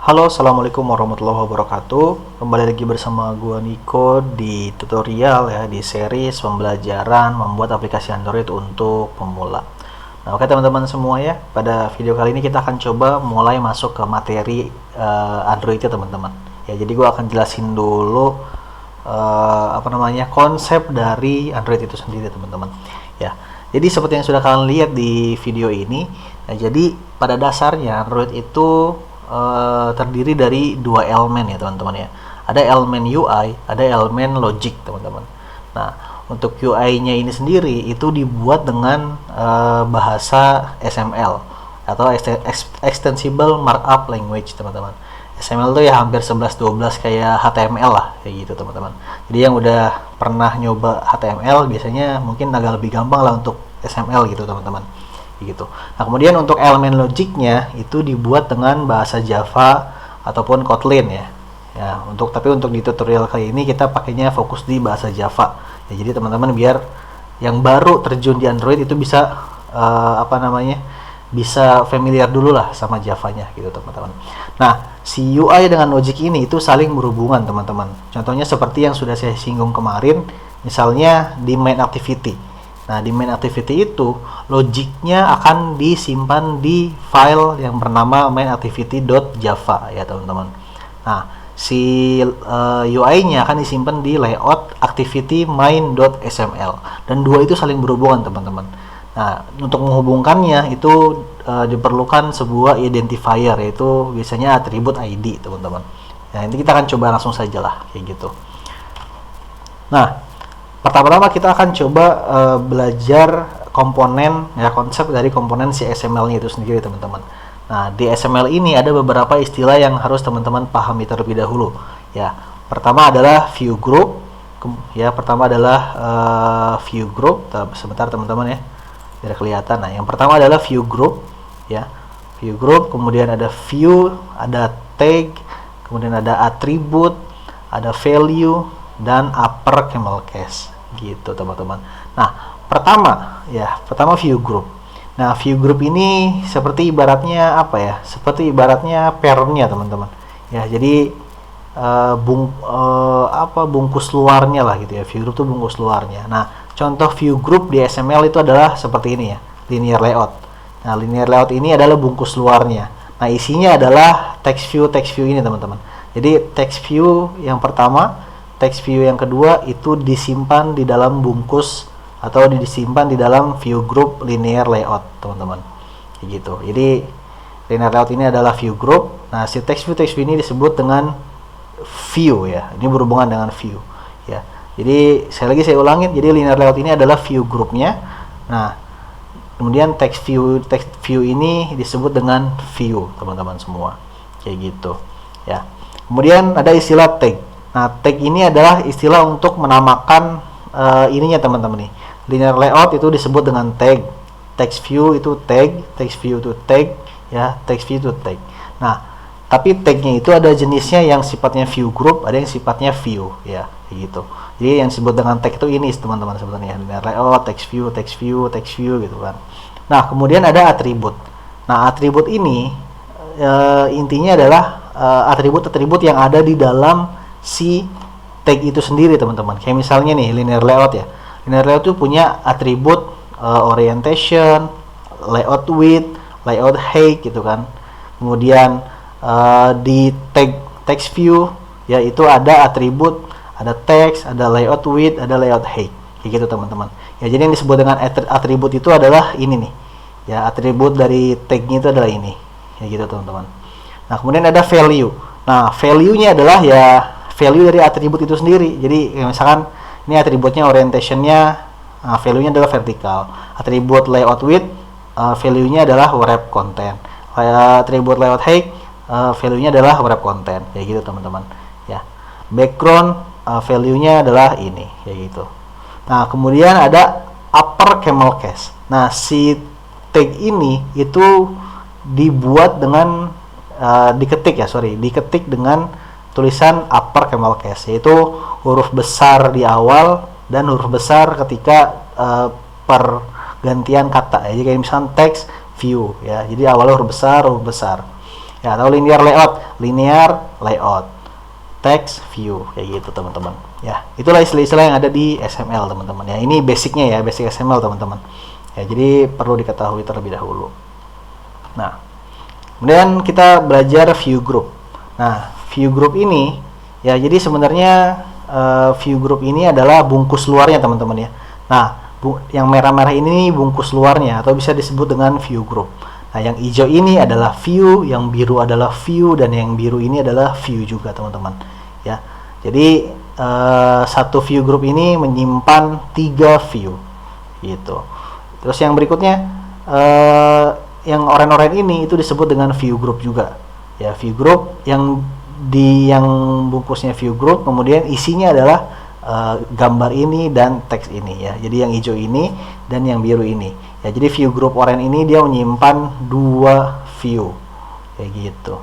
Halo, assalamualaikum warahmatullahi wabarakatuh. Kembali lagi bersama gua Niko di tutorial ya, di series pembelajaran membuat aplikasi Android untuk pemula. Nah, oke teman-teman semua ya, pada video kali ini kita akan coba mulai masuk ke materi Android ya teman-teman. Ya, jadi gua akan jelasin dulu konsep dari Android itu sendiri teman-teman. Ya, jadi seperti yang sudah kalian lihat di video ini, nah, jadi pada dasarnya Android itu terdiri dari dua elemen ya teman-teman ya. Ada elemen UI, ada elemen logic teman-teman. Nah, untuk UI-nya ini sendiri itu dibuat dengan bahasa XML atau Extensible Markup Language teman-teman. XML itu ya hampir 11-12 kayak HTML lah kayak gitu teman-teman. Jadi yang udah pernah nyoba HTML biasanya mungkin agak lebih gampang lah untuk XML gitu teman-teman gitu. Nah, kemudian untuk elemen logiknya itu dibuat dengan bahasa Java ataupun Kotlin ya. Ya, tapi untuk di tutorial kali ini kita pakainya fokus di bahasa Java. Ya, jadi teman-teman biar yang baru terjun di Android itu bisa bisa familiar dulu lah sama Javanya gitu teman-teman. Nah, si UI dengan logic ini itu saling berhubungan teman-teman. Contohnya seperti yang sudah saya singgung kemarin, misalnya di main activity. Nah, di main activity itu logiknya akan disimpan di file yang bernama mainActivity.java ya teman-teman. Nah, si UI-nya akan disimpan di layout activity main.xml dan dua itu saling berhubungan teman-teman. Nah, untuk menghubungkannya itu diperlukan sebuah identifier, yaitu biasanya atribut ID teman-teman. Nah, ini kita akan coba langsung saja lah kayak gitu. Nah, pertama-tama kita akan coba belajar komponen ya, konsep dari komponen si XML-nya itu sendiri teman-teman. Nah, di XML ini ada beberapa istilah yang harus teman-teman pahami terlebih dahulu. Ya, pertama adalah view group. View group. Sebentar teman-teman ya, biar kelihatan. Nah, yang pertama adalah view group ya. View group, kemudian ada view, ada tag, kemudian ada atribut, ada value dan upper camel case gitu teman-teman. Nah, pertama view group. Nah, view group ini seperti ibaratnya seperti ibaratnya parent-nya teman-teman ya. Jadi bungkus luarnya lah gitu ya. View group itu bungkus luarnya. Nah, contoh view group di XML itu adalah seperti ini ya, linear layout. Nah, linear layout ini adalah bungkus luarnya. Nah, isinya adalah text view ini teman-teman. Jadi text view yang pertama, text view yang kedua itu disimpan di dalam bungkus atau disimpan di dalam view group linear layout teman-teman kayak gitu. Jadi linear layout ini adalah view group. Nah, si text view ini disebut dengan view ya, ini berhubungan dengan view ya. Jadi saya ulangin, jadi linear layout ini adalah view groupnya. Nah, kemudian text view ini disebut dengan view teman-teman semua kayak gitu ya. Kemudian ada istilah tag. Nah, tag ini adalah istilah untuk menamakan ininya teman-teman nih. Linear layout itu disebut dengan tag. Text view itu tag, text view itu tag, ya, text view itu tag. Nah, tapi tagnya itu ada jenisnya yang sifatnya view group, ada yang sifatnya view, ya, kayak gitu. Jadi yang disebut dengan tag itu ini teman-teman sebenarnya, linear layout, text view gitu kan. Nah, kemudian ada atribut. Nah, atribut ini intinya adalah atribut-atribut yang ada di dalam si tag itu sendiri teman-teman. Kayak misalnya nih linear layout ya. Linear layout itu punya atribut orientation, layout width, layout height gitu kan. Kemudian di tag text view ya itu ada atribut, ada text, ada layout width, ada layout height. Kayak gitu teman-teman. Ya, jadi yang disebut dengan atribut itu adalah ini nih. Ya, atribut dari tagnya itu adalah ini. Ya gitu teman-teman. Nah, kemudian ada value. Nah, value-nya adalah ya value dari atribut itu sendiri. Jadi misalkan ini atributnya orientationnya, value-nya adalah vertikal. Atribut layout width, value-nya adalah wrap content. Atribut layout height, value-nya adalah wrap content. Kayak gitu teman-teman. Ya. Background, value-nya adalah ini, kayak gitu. Nah, kemudian ada upper camel case. Nah, si tag ini itu dibuat dengan diketik dengan tulisan upper camel case, yaitu huruf besar di awal dan huruf besar ketika pergantian kata. Jadi kayak misalnya text view ya. Jadi awalnya huruf besar ya, atau linear layout, text view, kayak gitu teman-teman. Ya, itulah istilah-istilah yang ada di XML teman-teman. Ya, ini basicnya ya, basic XML teman-teman. Ya, jadi perlu diketahui terlebih dahulu. Nah, kemudian kita belajar view group. Nah, view group ini ya, jadi sebenarnya view group ini adalah bungkus luarnya teman-teman ya. Nah, yang merah-merah ini bungkus luarnya atau bisa disebut dengan view group. Nah, yang hijau ini adalah view, yang biru adalah view, dan yang biru ini adalah view juga teman-teman ya. Jadi satu view group ini menyimpan 3 view gitu. Terus yang berikutnya yang oranye-oranye ini itu disebut dengan view group juga ya. View group yang bungkusnya view group, kemudian isinya adalah gambar ini dan teks ini ya. Jadi yang hijau ini dan yang biru ini ya. Jadi view group oranye ini dia menyimpan 2 view kayak gitu.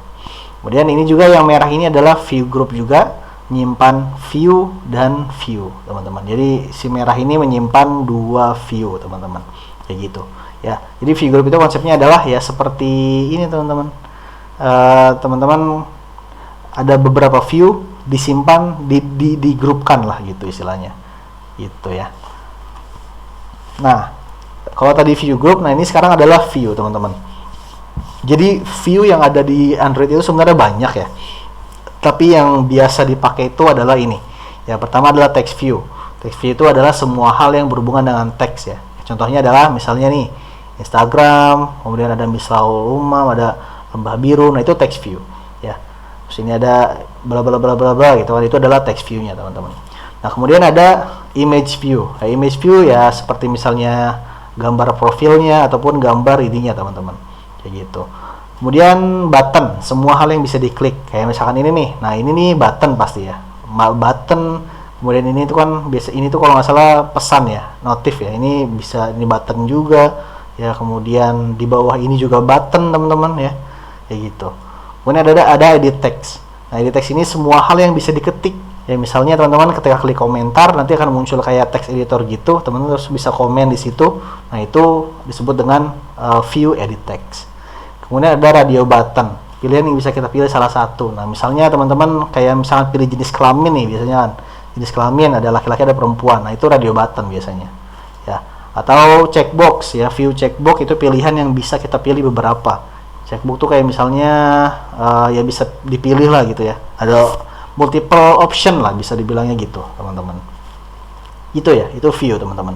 Kemudian ini juga yang merah ini adalah view group juga, menyimpan view dan view teman-teman. Jadi si merah ini menyimpan 2 view teman-teman kayak gitu ya. Jadi view group itu konsepnya adalah ya seperti ini teman-teman. Teman-teman ada beberapa view disimpan, digrupkan lah gitu istilahnya gitu ya. Nah, kalau tadi view group, nah ini sekarang adalah view teman-teman. Jadi view yang ada di Android itu sebenarnya banyak ya, tapi yang biasa dipakai itu adalah ini ya. Pertama adalah text view. Text view itu adalah semua hal yang berhubungan dengan teks ya. Contohnya adalah misalnya nih Instagram, kemudian ada Mislaul Umam, ada lembah biru, nah itu text view ya. Terus ini ada bla bla bla bla bla gitu kan, itu adalah text view-nya teman-teman. Nah, kemudian ada image view. Nah, image view ya seperti misalnya gambar profilnya ataupun gambar ininya teman-teman kayak gitu. Kemudian button, semua hal yang bisa diklik, kayak misalkan ini nih. Nah, ini nih button pasti ya, button. Kemudian ini tuh kan biasa, ini tuh kalau nggak salah pesan ya, notif ya. Ini bisa, ini button juga ya. Kemudian di bawah ini juga button teman-teman ya kayak gitu. Kemudian ada edit text. Nah, edit text ini semua hal yang bisa diketik ya. Misalnya teman-teman ketika klik komentar nanti akan muncul kayak text editor gitu, teman-teman terus bisa komen di situ. Nah, itu disebut dengan view edit text. Kemudian ada radio button, pilihan yang bisa kita pilih salah satu. Nah, misalnya teman-teman kayak misalnya pilih jenis kelamin nih, biasanya kan jenis kelamin ada laki-laki ada perempuan. Nah, itu radio button biasanya ya. Atau checkbox ya, view checkbox itu pilihan yang bisa kita pilih beberapa. Checkbox tuh kayak misalnya ya bisa dipilih lah gitu ya, ada multiple option lah bisa dibilangnya gitu teman-teman. Itu ya, itu view teman-teman.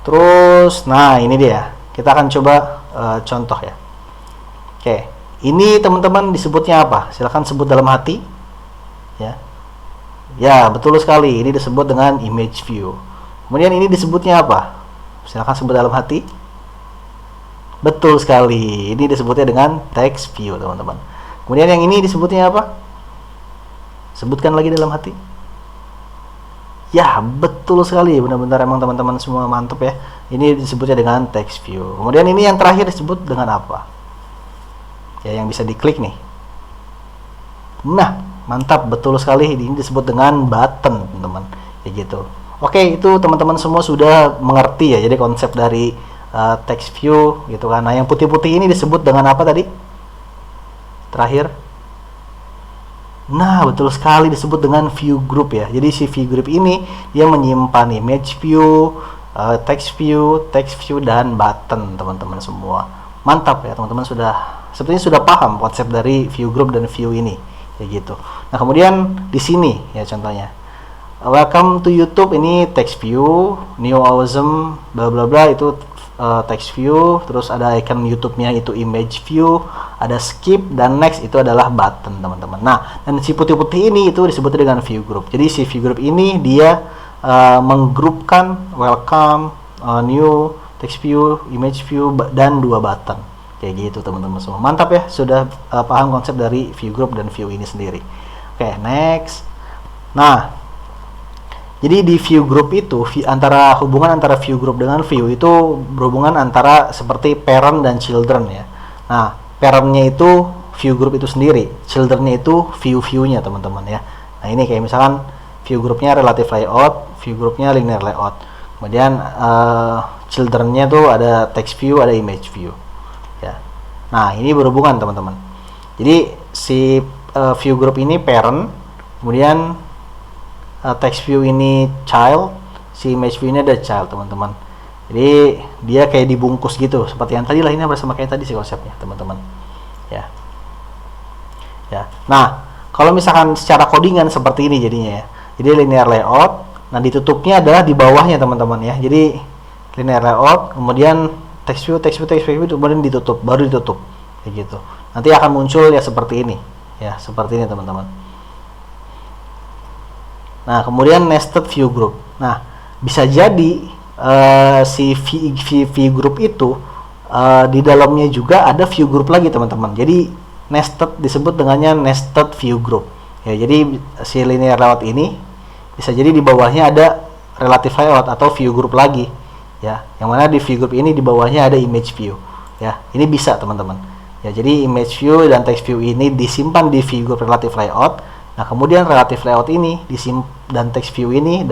Terus nah ini dia, kita akan coba contoh ya. Oke, ini teman-teman disebutnya apa? Silahkan sebut dalam hati ya. Ya, betul sekali, ini disebut dengan image view. Kemudian ini disebutnya apa? Silahkan sebut dalam hati. Betul sekali, ini disebutnya dengan text view teman-teman. Kemudian yang ini disebutnya apa? Sebutkan lagi dalam hati. Ya, betul sekali, benar-benar emang teman-teman semua mantap ya. Ini disebutnya dengan text view. Kemudian ini yang terakhir disebut dengan apa? Ya, yang bisa diklik nih. Nah, mantap, betul sekali, ini disebut dengan button teman-teman kayak gitu. Oke, itu teman-teman semua sudah mengerti ya, jadi konsep dari text view gitu kan. Nah, yang putih-putih ini disebut dengan apa tadi? Terakhir. Nah, betul sekali, disebut dengan view group ya. Jadi si view group ini dia menyimpan image view, text view dan button teman-teman semua. Mantap ya, teman-teman sepertinya sudah paham konsep dari view group dan view ini kayak gitu. Nah, kemudian di sini ya contohnya. Welcome to YouTube, ini text view, new awesome bla bla bla itu text view, terus ada icon YouTube-nya itu image view, ada skip dan next itu adalah button teman-teman. Nah, dan si putih-putih ini itu disebut dengan view group. Jadi si view group ini dia menggrupkan welcome, new, text view, image view dan 2 button kayak gitu teman-teman semua. Mantap ya, sudah paham konsep dari view group dan view ini sendiri. Oke, next. Nah, jadi di view group itu hubungan antara view group dengan view itu berhubungan antara seperti parent dan children ya. Nah, parentnya itu view group itu sendiri, childrennya itu view-nya teman-teman ya. Nah, ini kayak misalkan view groupnya relative layout, view groupnya linear layout. Kemudian childrennya tuh ada text view, ada image view ya. Nah, ini berhubungan teman-teman. Jadi si view group ini parent, kemudian text view ini child, si image view ini ada child, teman-teman. Jadi dia kayak dibungkus gitu, seperti yang tadi lah, ini bersama kayak tadi sih konsepnya, teman-teman. Ya. Ya. Nah, kalau misalkan secara codingan seperti ini jadinya ya. Jadi linear layout, nah ditutupnya adalah di bawahnya, teman-teman ya. Jadi linear layout, kemudian text view, kemudian ditutup, baru ditutup kayak gitu. Nanti akan muncul ya seperti ini, ya seperti ini, teman-teman. Nah, kemudian nested view group. Nah, bisa jadi si view group itu di dalamnya juga ada view group lagi, teman-teman. Jadi nested disebut dengannya nested view group. Ya, jadi si linear layout ini bisa jadi di bawahnya ada relative layout atau view group lagi. Ya, yang mana di view group ini di bawahnya ada image view. Ya, ini bisa, teman-teman. Ya, jadi image view dan text view ini disimpan di view group relative layout. Nah, kemudian relative layout ini dan text view ini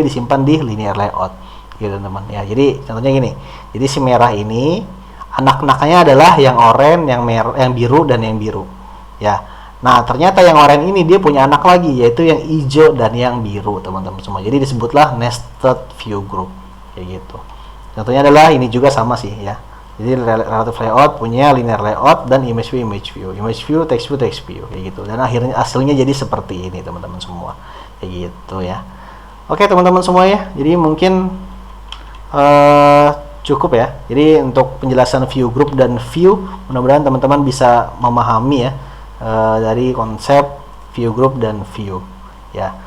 disimpan di linear layout. Gitu, teman-teman. Ya, jadi contohnya gini. Jadi si merah ini anak-anaknya adalah yang oranye, yang merah, yang biru dan yang biru. Ya. Nah, ternyata yang oranye ini dia punya anak lagi, yaitu yang hijau dan yang biru, teman-teman semua. Jadi disebutlah nested view group. Kayak gitu. Contohnya adalah ini juga sama sih ya. Jadi relative layout punya linear layout dan image view, text view kayak gitu. Dan akhirnya hasilnya jadi seperti ini, teman-teman semua. Kayak gitu ya. Oke, teman-teman semua ya. Jadi mungkin cukup ya. Jadi untuk penjelasan view group dan view, mudah-mudahan teman-teman bisa memahami ya dari konsep view group dan view ya.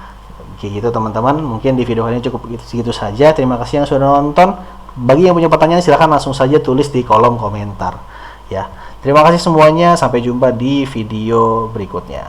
Kayak gitu, teman-teman. Mungkin di video kali ini cukup segitu saja. Terima kasih yang sudah nonton. Bagi yang punya pertanyaan silahkan langsung saja tulis di kolom komentar ya. Terima kasih semuanya, sampai jumpa di video berikutnya.